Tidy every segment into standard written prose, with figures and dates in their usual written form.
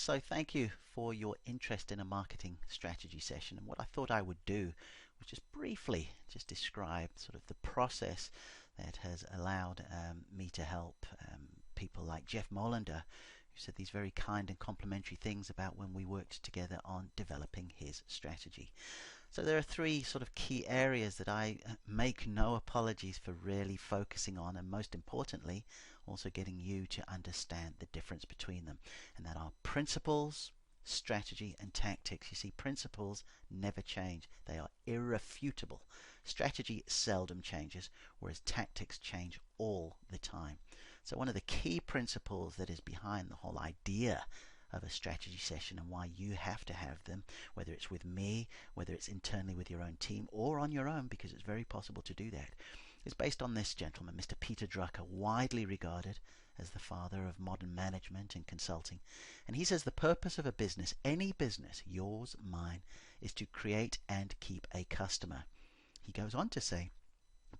So thank you for your interest in a marketing strategy session. And what I thought I would do was just briefly just describe sort of the process that has allowed me to help people like Jeff Molander, who said these very kind and complimentary things about when we worked together on developing his strategy. So there are three sort of key areas that I make no apologies for really focusing on, and most importantly also getting you to understand the difference between them, and that are principles, strategy and tactics. You see, principles never change. They are irrefutable. Strategy seldom changes, whereas tactics change all the time. So one of the key principles that is behind the whole idea of a strategy session and why you have to have them, whether it's with me, whether it's internally with your own team, or on your own, because it's very possible to do that, is based on this gentleman, Mr. Peter Drucker, widely regarded as the father of modern management and consulting. And he says the purpose of a business, any business, yours, mine, is to create and keep a customer. He goes on to say,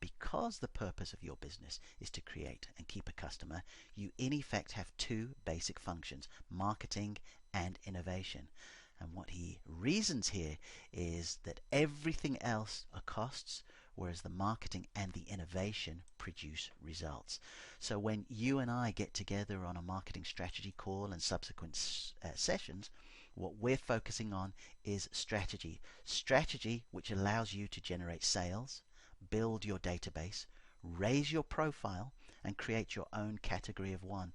because the purpose of your business is to create and keep a customer, you in effect have two basic functions, marketing and innovation. And what he reasons here is that everything else are costs, whereas the marketing and the innovation produce results. So when you and I get together on a marketing strategy call and subsequent sessions, what we're focusing on is strategy. Strategy which allows you to generate sales, build your database, raise your profile, and create your own category of one.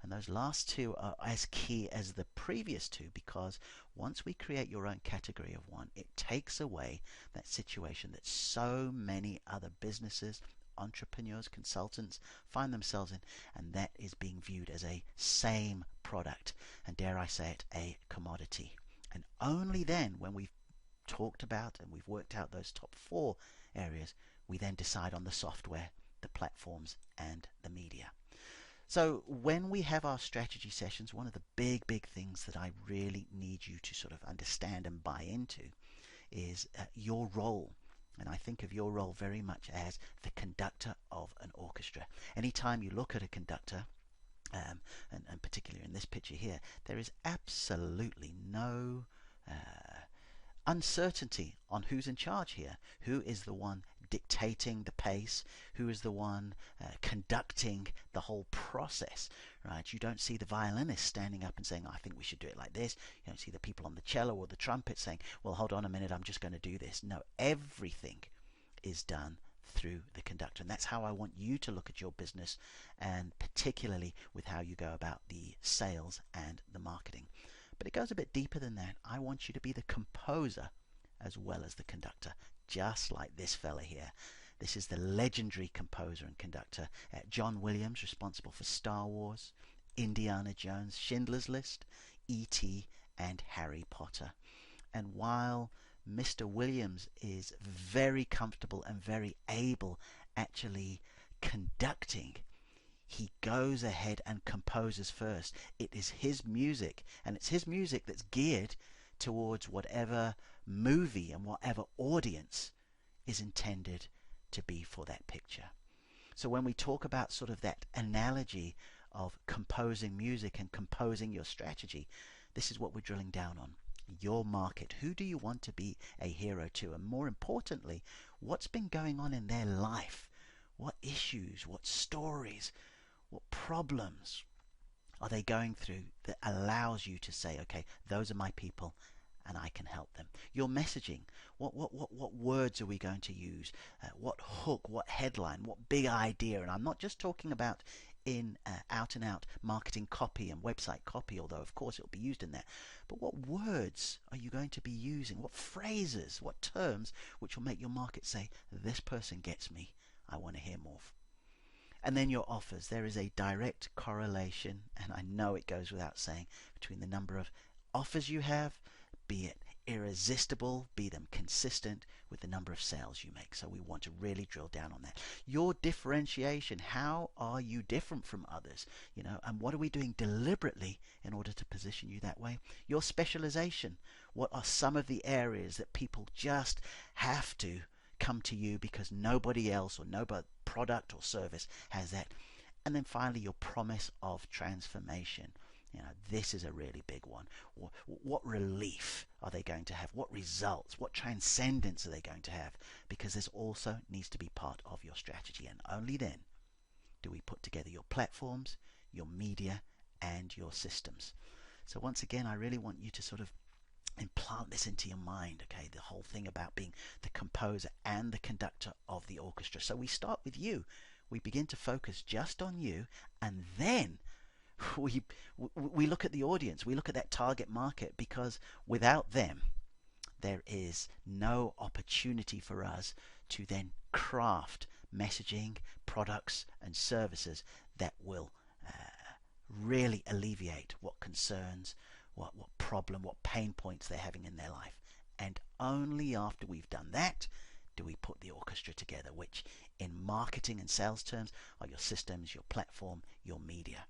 And those last two are as key as the previous two, because once we create your own category of one, it takes away that situation that so many other businesses, entrepreneurs, consultants find themselves in, and that is being viewed as a same product, and dare I say it, a commodity. And only then, when we've talked about and we've worked out those top four areas, we then decide on the software, the platforms, and the media. So when we have our strategy sessions, one of the big things that I really need you to sort of understand and buy into is your role. And I think of your role very much as the conductor of an orchestra. Anytime you look at a conductor, and particularly in this picture here, there is absolutely no uncertainty on who's in charge here. Who is the one dictating the pace? Who is the one conducting the whole process? Right? You don't see the violinist standing up and saying, I think we should do it like this. You don't see the people on the cello or the trumpet saying, well, hold on a minute, I'm just going to do this. No, everything is done through the conductor. And that's how I want you to look at your business, and particularly with how you go about the sales and the marketing. But it goes a bit deeper than that. I want you to be the composer as well as the conductor, just like this fella here. This is the legendary composer and conductor, John Williams, responsible for Star Wars, Indiana Jones, Schindler's List, E.T. and Harry Potter. And while Mr. Williams is very comfortable and very able actually conducting, he goes ahead and composes first. It is his music, and it's his music that's geared towards whatever movie and whatever audience is intended to be for that picture. So when we talk about sort of that analogy of composing music and composing your strategy, this is what we're drilling down on. Your market. Who do you want to be a hero to? And more importantly, what's been going on in their life? What issues, what stories, what problems are they going through that allows you to say, okay, those are my people and I can help them? Your messaging. What words are we going to use? What hook, what headline, what big idea? And I'm not just talking about in out and out marketing copy and website copy, although of course it will be used in there. But what words are you going to be using? What phrases, what terms which will make your market say, this person gets me, I want to hear more. And then your offers. There is a direct correlation, and I know it goes without saying, between the number of offers you have, be it irresistible, be them consistent, with the number of sales you make. So we want to really drill down on that. Your differentiation. How are you different from others? And what are we doing deliberately in order to position you that way? Your specialization. What are some of the areas that people just have to come to you because nobody else or no product or service has that? And then finally, your promise of transformation. This is a really big one. What relief are they going to have? What results? What transcendence are they going to have? Because this also needs to be part of your strategy, and only then do we put together your platforms, your media, and your systems. So once again, I really want you to sort of implant this into your mind, okay? The whole thing about being the composer and the conductor of the orchestra. So we start with you. We begin to focus just on you, and then we look at the audience. We look at that target market, because without them, there is no opportunity for us to then craft messaging, products, and services that will really alleviate what concerns, what problem, what pain points they're having in their life. And only after we've done that do we put the orchestra together, which in marketing and sales terms are your systems, your platform, your media.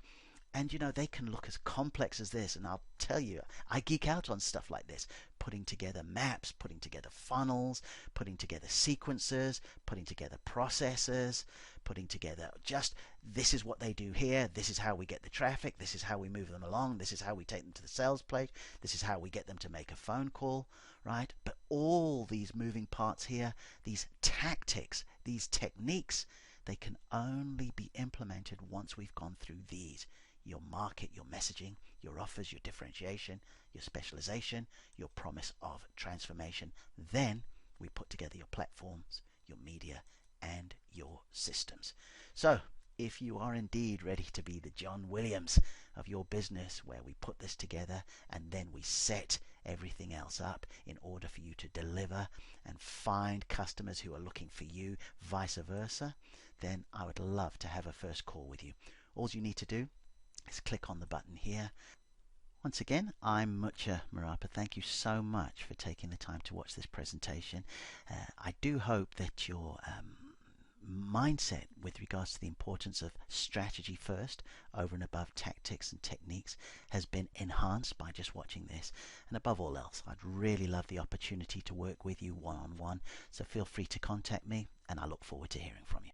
And they can look as complex as this, and I'll tell you, I geek out on stuff like this, putting together maps, putting together funnels, putting together sequences, putting together processes, putting together just, this is what they do here, this is how we get the traffic, this is how we move them along, this is how we take them to the sales page, this is how we get them to make a phone call, right? But all these moving parts here, these tactics, these techniques, they can only be implemented once we've gone through these. Your market, your messaging, your offers, your differentiation, your specialization, your promise of transformation. Then we put together your platforms, your media, and your systems. So if you are indeed ready to be the John Williams of your business, where we put this together and then we set everything else up in order for you to deliver and find customers who are looking for you, vice versa, then I would love to have a first call with you. All you need to do is click on the button here. Once again, I'm Mucha Marapa. Thank you so much for taking the time to watch this presentation. I do hope that your mindset with regards to the importance of strategy first over and above tactics and techniques has been enhanced by just watching this. And above all else, I'd really love the opportunity to work with you one-on-one. So feel free to contact me, and I look forward to hearing from you.